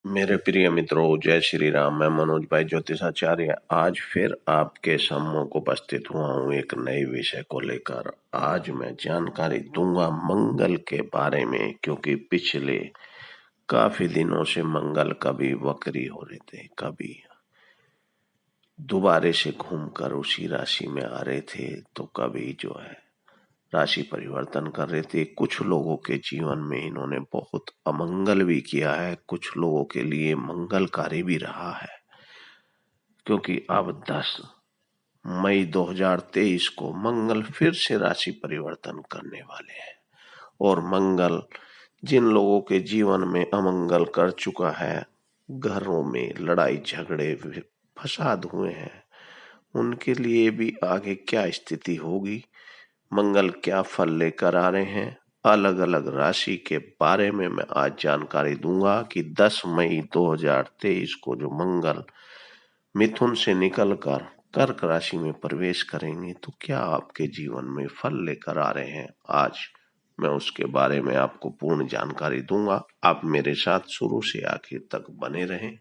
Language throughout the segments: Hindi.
मेरे प्रिय मित्रों, जय श्री राम। मैं मनोज भाई ज्योतिषाचार्य आज फिर आपके सम्मुख उपस्थित हुआ हूँ एक नए विषय को लेकर। आज मैं जानकारी दूंगा मंगल के बारे में, क्योंकि पिछले काफी दिनों से मंगल कभी वक्री हो रहे थे, कभी दोबारे से घूमकर उसी राशि में आ रहे थे, तो कभी जो है राशि परिवर्तन कर रहे थे। कुछ लोगों के जीवन में इन्होंने बहुत अमंगल भी किया है, कुछ लोगों के लिए मंगलकारी भी रहा है, क्योंकि अब 10 मई 2023 को मंगल फिर से राशि परिवर्तन करने वाले हैं। और मंगल जिन लोगों के जीवन में अमंगल कर चुका है, घरों में लड़ाई झगड़े फसाद हुए हैं, उनके लिए भी आगे क्या स्थिति होगी, मंगल क्या फल लेकर आ रहे हैं, अलग अलग राशि के बारे में मैं आज जानकारी दूंगा कि 10 मई 2023 को जो मंगल मिथुन से निकलकर कर्क राशि में प्रवेश करेंगे तो क्या आपके जीवन में फल लेकर आ रहे हैं। आज मैं उसके बारे में आपको पूर्ण जानकारी दूंगा। आप मेरे साथ शुरू से आखिर तक बने रहें,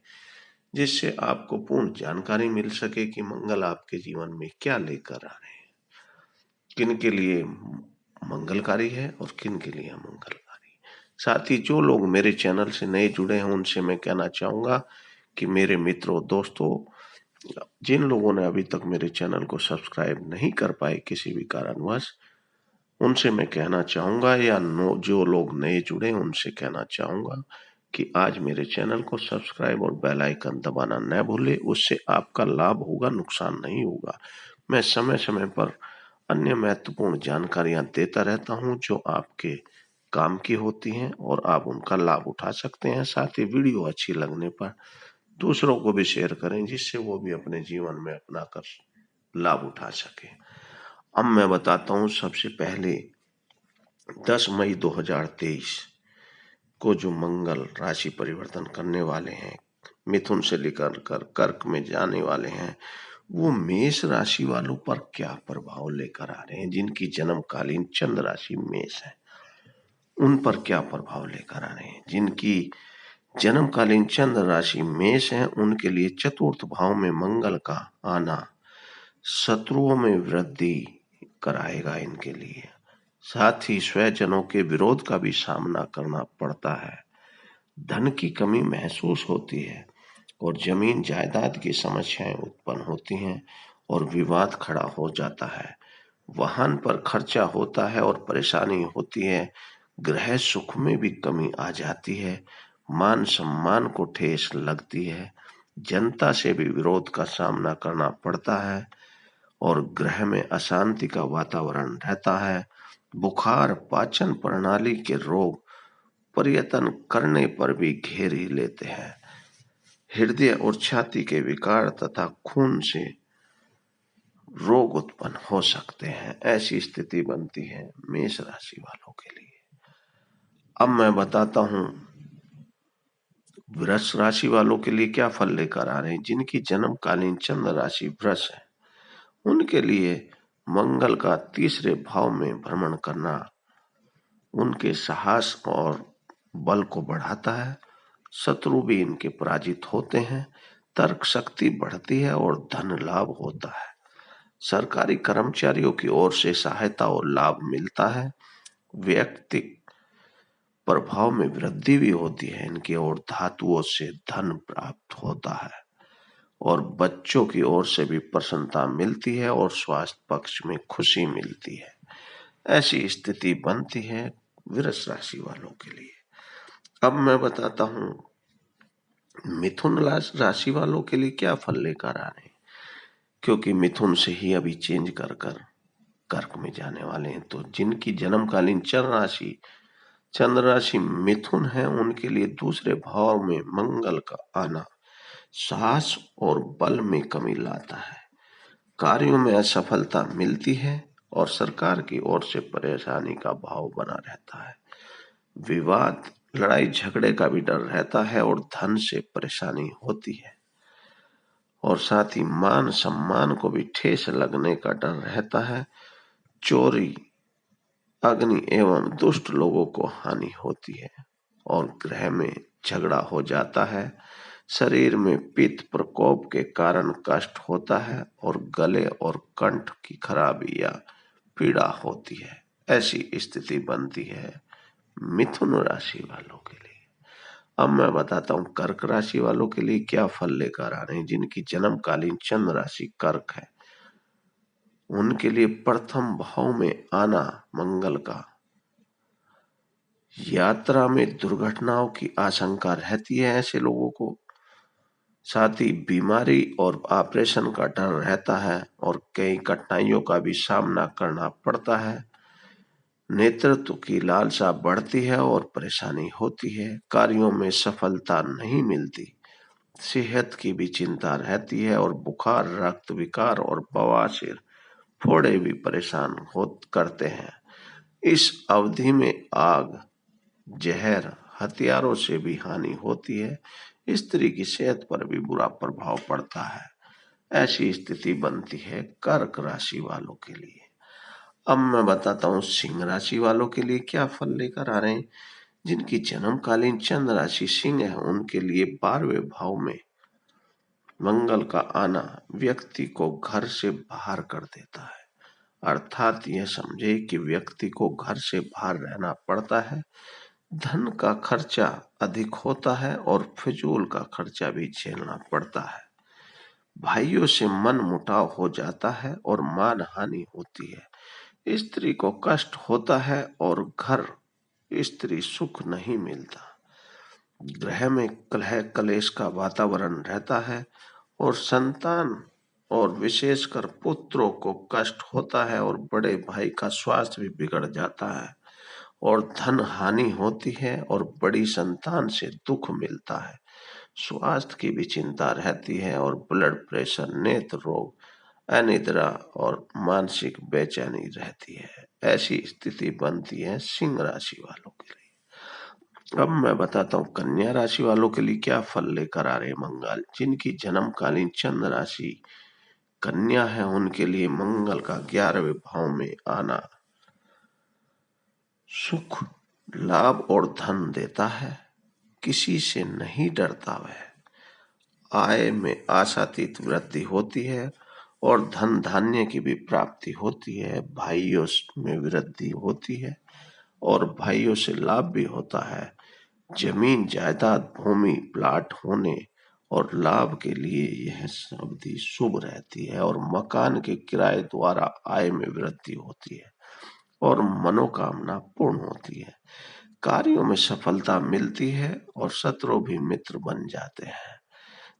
जिससे आपको पूर्ण जानकारी मिल सके कि मंगल आपके जीवन में क्या लेकर आ रहे हैं, किन के लिए मंगलकारी है और किन के लिए अमंगलकारी। साथ ही जो लोग मेरे चैनल से नए जुड़े हैं उनसे मैं कहना चाहूंगा कि मेरे मित्रों, दोस्तों, जिन लोगों ने अभी तक मेरे चैनल को सब्सक्राइब नहीं कर पाए किसी भी कारणवश, उनसे मैं कहना चाहूंगा, या जो लोग नए जुड़े हैं उनसे कहना चाहूंगा कि आज मेरे चैनल को सब्सक्राइब और बेल आइकन दबाना न भूले। उससे आपका लाभ होगा, नुकसान नहीं होगा। मैं समय समय पर अन्य महत्वपूर्ण जानकारियां देता रहता हूं जो आपके काम की होती हैं और आप उनका लाभ उठा सकते हैं। साथ ही वीडियो अच्छी लगने पर दूसरों को भी शेयर करें, जिससे वो भी अपने जीवन में अपना कर लाभ उठा सके। अब मैं बताता हूं, सबसे पहले 10 मई 2023 को जो मंगल राशि परिवर्तन करने वाले हैं, मिथुन से लेकर कर कर्क में जाने वाले हैं, वो मेष राशि वालों पर क्या प्रभाव लेकर आ रहे हैं। जिनकी जन्मकालीन चंद्र राशि मेष है, उन पर क्या प्रभाव लेकर आ रहे हैं। जिनकी जन्मकालीन चंद्र राशि मेष है, उनके लिए चतुर्थ भाव में मंगल का आना शत्रुओं में वृद्धि कराएगा इनके लिए। साथ ही स्वजनों के विरोध का भी सामना करना पड़ता है, धन की कमी महसूस होती है और जमीन जायदाद की समस्याएं उत्पन्न होती हैं और विवाद खड़ा हो जाता है। वाहन पर खर्चा होता है और परेशानी होती है। गृह सुख में भी कमी आ जाती है। मान सम्मान को ठेस लगती है। जनता से भी विरोध का सामना करना पड़ता है और गृह में अशांति का वातावरण रहता है। बुखार, पाचन प्रणाली के रोग प्रयत्न करने पर भी घेर ही लेते हैं। हृदय और छाती के विकार तथा खून से रोग उत्पन्न हो सकते हैं। ऐसी स्थिति बनती है मेष राशि वालों के लिए। अब मैं बताता हूं वृष राशि वालों के लिए क्या फल लेकर आ रहे हैं। जिनकी जन्मकालीन चंद्र राशि वृष है, उनके लिए मंगल का तीसरे भाव में भ्रमण करना उनके साहस और बल को बढ़ाता है। शत्रु भी इनके पराजित होते हैं। तर्क शक्ति बढ़ती है और धन लाभ होता है। सरकारी कर्मचारियों की ओर से सहायता और लाभ मिलता है। व्यक्तिगत प्रभाव में वृद्धि भी होती है इनकी और धातुओं से धन प्राप्त होता है और बच्चों की ओर से भी प्रसन्नता मिलती है और स्वास्थ्य पक्ष में खुशी मिलती है। ऐसी स्थिति बनती है वृष राशि वालों के लिए। अब मैं बताता हूं मिथुन राशि वालों के लिए क्या फल लेकर आ रहे हैं, क्योंकि मिथुन से ही अभी चेंज कर कर कर्क में जाने वाले हैं। तो जिनकी जन्मकालीन चंद्र राशि मिथुन है, उनके लिए दूसरे भाव में मंगल का आना साहस और बल में कमी लाता है। कार्यों में असफलता मिलती है और सरकार की ओर से परेशानी का भाव बना रहता है। विवाद, लड़ाई झगड़े का भी डर रहता है और धन से परेशानी होती है और साथ ही मान सम्मान को भी ठेस लगने का डर रहता है। चोरी, अग्नि एवं दुष्ट लोगों को हानि होती है और गृह में झगड़ा हो जाता है, शरीर में पित्त प्रकोप के कारण कष्ट होता है और गले और कंठ की खराबी या पीड़ा होती है। ऐसी स्थिति बनती है मिथुन राशि वालों के लिए। अब मैं बताता हूँ कर्क राशि वालों के लिए क्या फल लेकर आ रहे हैं। जिनकी जन्मकालीन चंद्र राशि कर्क है, उनके लिए प्रथम भाव में आना मंगल का, यात्रा में दुर्घटनाओं की आशंका रहती है ऐसे लोगों को, साथ ही बीमारी और ऑपरेशन का डर रहता है और कई कठिनाइयों का भी सामना करना पड़ता है। नेतृत्व की लालसा बढ़ती है और परेशानी होती है, कार्यों में सफलता नहीं मिलती, सेहत की भी चिंता रहती है और बुखार, रक्त विकार और बवासीर, फोड़े भी परेशान हो करते हैं। इस अवधि में आग, जहर, हथियारों से भी हानि होती है। स्त्री की सेहत पर भी बुरा प्रभाव पड़ता है। ऐसी स्थिति बनती है कर्क राशि वालों के लिए। अब मैं बताता हूँ सिंह राशि वालों के लिए क्या फल लेकर आ रहे हैं। जिनकी जन्मकालीन चंद्र राशि सिंह है, उनके लिए 12वें भाव में मंगल का आना व्यक्ति को घर से बाहर कर देता है। अर्थात यह समझे कि व्यक्ति को घर से बाहर रहना पड़ता है, धन का खर्चा अधिक होता है और फिजूल का खर्चा भी झेलना पड़ता है। भाइयों से मन मुटाव हो जाता है और मान हानि होती है। स्त्री को कष्ट होता है और घर स्त्री सुख नहीं मिलता। गृह में कलह कलेश का वातावरण रहता है और संतान और विशेषकर पुत्रों को कष्ट होता है और बड़े भाई का स्वास्थ्य भी बिगड़ जाता है और धन हानि होती है और बड़ी संतान से दुख मिलता है। स्वास्थ्य की भी चिंता रहती है और ब्लड प्रेशर, नेत्र रोग, अनिद्रा और मानसिक बेचैनी रहती है। ऐसी स्थिति बनती है सिंह राशि वालों के लिए। अब मैं बताता हूँ कन्या राशि वालों के लिए क्या फल लेकर आ रहे हैं मंगल। जिनकी जन्मकालीन चंद्र राशि कन्या है, उनके लिए मंगल का 11वें भाव में आना सुख, लाभ और धन देता है। किसी से नहीं डरता वह, आय में आशातीत वृद्धि होती है और धन धान्य की भी प्राप्ति होती है। भाइयों में वृद्धि होती है और भाइयों से लाभ भी होता है। जमीन जायदाद, भूमि, प्लाट होने और लाभ के लिए यह अवधि शुभ रहती है और मकान के किराए द्वारा आय में वृद्धि होती है और मनोकामना पूर्ण होती है। कार्यों में सफलता मिलती है और शत्रु भी मित्र बन जाते हैं।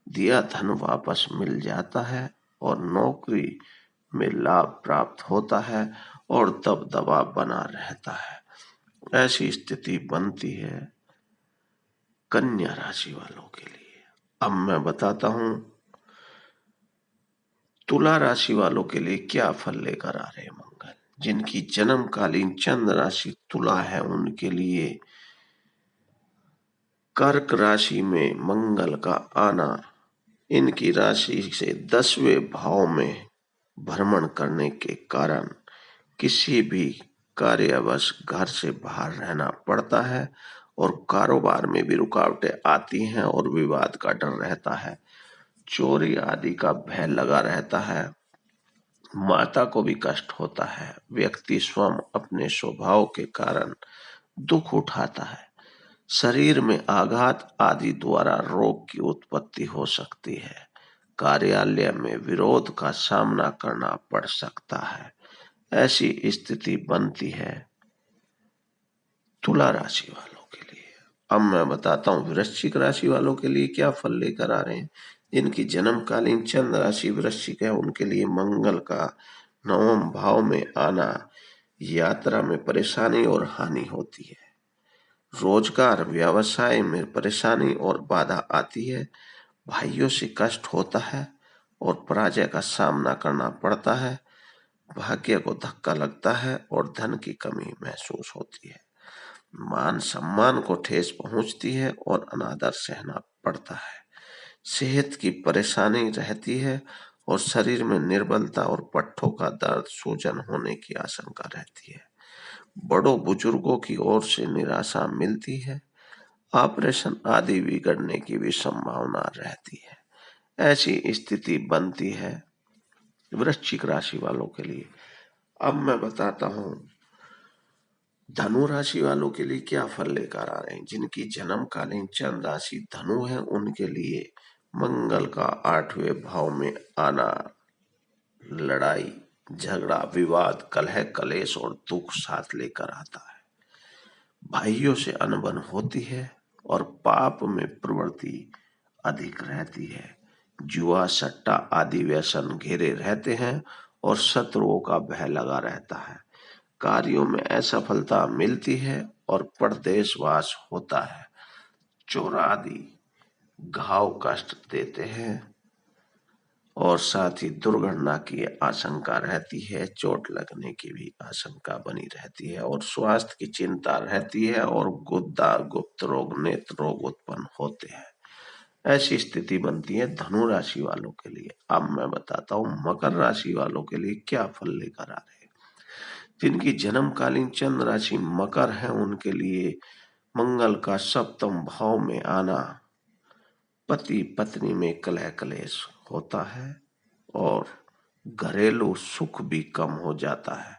दिया धन वापस मिल जाता है और नौकरी में लाभ प्राप्त होता है और दबदबा बना रहता है। ऐसी स्थिति बनती है कन्या राशि वालों के लिए। अब मैं बताता हूं तुला राशि वालों के लिए क्या फल लेकर आ रहे हैं मंगल। जिनकी जन्मकालीन चंद्र राशि तुला है, उनके लिए कर्क राशि में मंगल का आना इनकी राशि से 10वें भाव में भ्रमण करने के कारण किसी भी कार्यवश घर से बाहर रहना पड़ता है और कारोबार में भी रुकावटें आती हैं और विवाद का डर रहता है। चोरी आदि का भय लगा रहता है। माता को भी कष्ट होता है। व्यक्ति स्वयं अपने स्वभाव के कारण दुख उठाता है। शरीर में आघात आदि द्वारा रोग की उत्पत्ति हो सकती है। कार्यालय में विरोध का सामना करना पड़ सकता है। ऐसी स्थिति बनती है तुला राशि वालों के लिए। अब मैं बताता हूँ वृश्चिक राशि वालों के लिए क्या फल लेकर आ रहे हैं। जिनकी जन्मकालीन चंद्र राशि वृश्चिक है, उनके लिए मंगल का 9वें भाव में आना यात्रा में परेशानी और हानि होती है। रोजगार व्यवसाय में परेशानी और बाधा आती है। भाइयों से कष्ट होता है और पराजय का सामना करना पड़ता है। भाग्य को धक्का लगता है और धन की कमी महसूस होती है। मान सम्मान को ठेस पहुंचती है और अनादर सहना पड़ता है। सेहत की परेशानी रहती है और शरीर में निर्बलता और पट्टों का दर्द, सूजन होने की आशंका रहती है। बड़ों बुजुर्गों की ओर से निराशा मिलती है। ऑपरेशन आदि बिगड़ने की भी संभावना रहती है। ऐसी स्थिति बनती है वृश्चिक राशि वालों के लिए। अब मैं बताता हूं धनु राशि वालों के लिए क्या फल लेकर आ रहे हैं। जिनकी जन्मकालीन चंद्र राशि धनु है उनके लिए मंगल का 8वें भाव में आना लड़ाई झगड़ा विवाद कलह कलेश और दुख साथ लेकर आता है। भाइयों से अनबन होती है और पाप में प्रवृत्ति अधिक रहती है। जुआ सट्टा आदि व्यसन घेरे रहते हैं और शत्रुओं का भय लगा रहता है। कार्यों में असफलता मिलती है और परदेशवास होता है। चोर आदि घाव कष्ट देते हैं और साथ ही दुर्घटना की आशंका रहती है। चोट लगने की भी आशंका बनी रहती है और स्वास्थ्य की चिंता रहती है और गुद्दा गुप्त रोग नेत्र रोग उत्पन्न होते हैं। ऐसी स्थिति बनती है धनु राशि वालों के लिए। अब मैं बताता हूँ मकर राशि वालों के लिए क्या फल लेकर आ रहे हैं। जिनकी जन्मकालीन चंद्र राशि मकर है उनके लिए मंगल का 7वें भाव में आना पति पत्नी में कलह कलेश होता है और घरेलू सुख भी कम हो जाता है।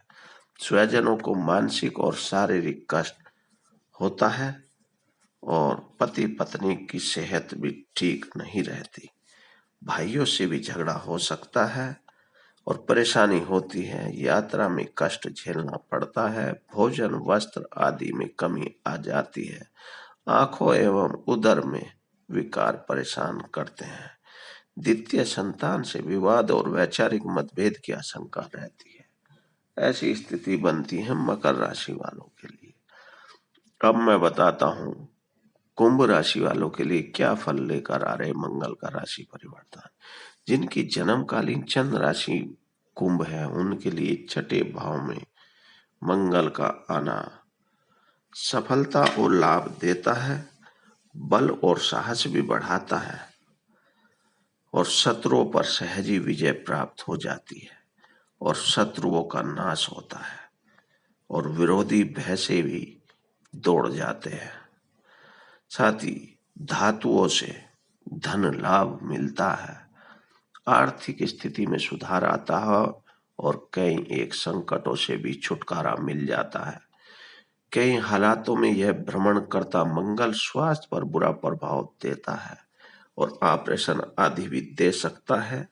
स्वजनों को मानसिक और शारीरिक कष्ट होता है और पति पत्नी की सेहत भी ठीक नहीं रहती। भाइयों से भी झगड़ा हो सकता है और परेशानी होती है। यात्रा में कष्ट झेलना पड़ता है। भोजन वस्त्र आदि में कमी आ जाती है। आंखों एवं उदर में विकार परेशान करते हैं। द्वितीय संतान से विवाद और वैचारिक मतभेद की आशंका रहती है। ऐसी स्थिति बनती है मकर राशि वालों के लिए। अब मैं बताता हूँ कुंभ राशि वालों के लिए क्या फल लेकर आ रहे मंगल का राशि परिवर्तन। जिनकी जन्मकालीन चंद्र राशि कुंभ है उनके लिए 6ठे भाव में मंगल का आना सफलता और लाभ देता है। बल और साहस भी बढ़ाता है और शत्रुओं पर सहजी विजय प्राप्त हो जाती है और शत्रुओं का नाश होता है और विरोधी भय से भी दौड़ जाते हैं। साथ ही धातुओं से धन लाभ मिलता है। आर्थिक स्थिति में सुधार आता है और कई एक संकटों से भी छुटकारा मिल जाता है। कई हालातों में यह भ्रमण करता मंगल स्वास्थ्य पर बुरा प्रभाव देता है और ऑपरेशन आदि भी दे सकता है।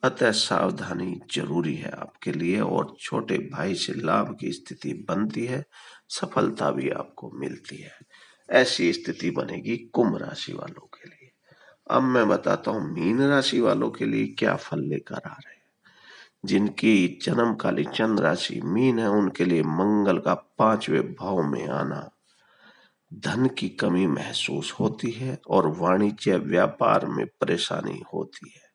अतः सावधानी जरूरी है आपके लिए और छोटे भाई से लाभ की स्थिति बनती है। सफलता भी आपको मिलती है। ऐसी स्थिति बनेगी कुंभ राशि वालों के लिए। अब मैं बताता हूँ मीन राशि वालों के लिए क्या फल लेकर आ रहे हैं। जिनकी जन्मकालीन चंद्र राशि मीन है उनके लिए मंगल का 5वें भाव में आना धन की कमी महसूस होती है और वाणिज्य व्यापार में परेशानी होती है।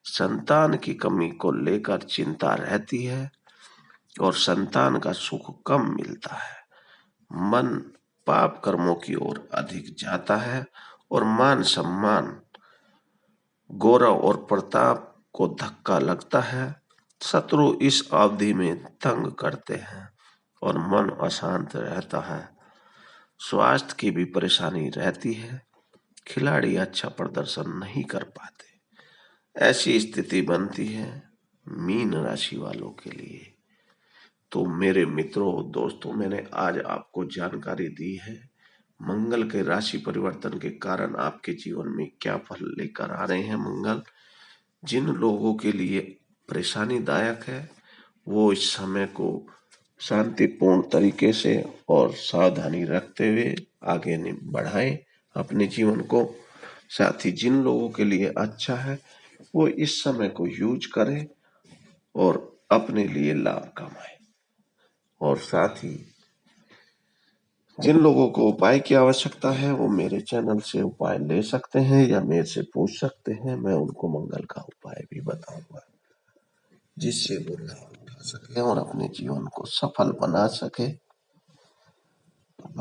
संतान की कमी को लेकर चिंता रहती है और संतान का सुख कम मिलता है। मन पाप कर्मों की ओर अधिक जाता है और मान सम्मान गौरव और प्रताप को धक्का लगता है। शत्रु इस अवधि में तंग करते हैं और मन अशांत रहता है। स्वास्थ्य की भी परेशानी रहती है। खिलाड़ी अच्छा प्रदर्शन नहीं कर पाते। ऐसी स्थिति बनती है मीन राशि वालों के लिए। तो मेरे मित्रों दोस्तों मैंने आज आपको जानकारी दी है मंगल के राशि परिवर्तन के कारण आपके जीवन में क्या फल लेकर आ रहे हैं मंगल। जिन लोगों के लिए परेशानीदायक है वो इस समय को शांतिपूर्ण तरीके से और सावधानी रखते हुए आगे बढ़ाएं अपने जीवन को। साथ ही जिन लोगों के लिए अच्छा है वो इस समय को यूज करें और अपने लिए लाभ कमाएं। और साथ ही जिन लोगों को उपाय की आवश्यकता है वो मेरे चैनल से उपाय ले सकते हैं या मेरे से पूछ सकते हैं। मैं उनको मंगल का उपाय भी बताऊंगा जिससे वो लाभ उठा सके और अपने जीवन को सफल बना सके।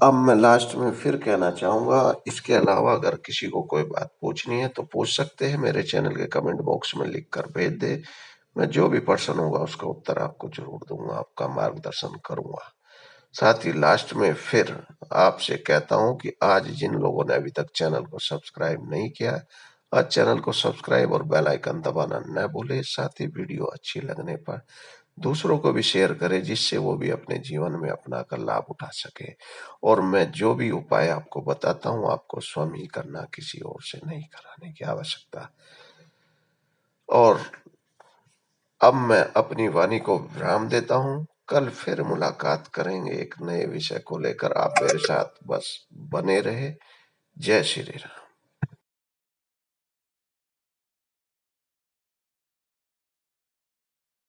अब मैं लास्ट में फिर कहना चाहूंगा इसके अलावा अगर किसी को कोई बात पूछनी है तो पूछ सकते हैं। मेरे चैनल के कमेंट बॉक्स में लिख कर भेज दे। मैं जो भी पर्सन होगा उसका उत्तर आपको जरूर दूंगा आपका मार्गदर्शन करूंगा। साथ ही लास्ट में फिर आपसे कहता हूं कि आज जिन लोगों ने अभी तक चैनल को सब्सक्राइब नहीं किया है, आज चैनल को सब्सक्राइब और बेल आइकन दबाना न भूले। साथ ही वीडियो अच्छी लगने पर दूसरों को भी शेयर करें, जिससे वो भी अपने जीवन में अपना कर लाभ उठा सके। और मैं जो भी उपाय आपको बताता हूँ, आपको स्वयं ही करना, किसी और से नहीं कराने की आवश्यकता। और अब मैं अपनी वाणी को विराम देता हूँ। कल फिर मुलाकात करेंगे एक नए विषय को लेकर। आप मेरे साथ बस बने रहे। जय श्री राम।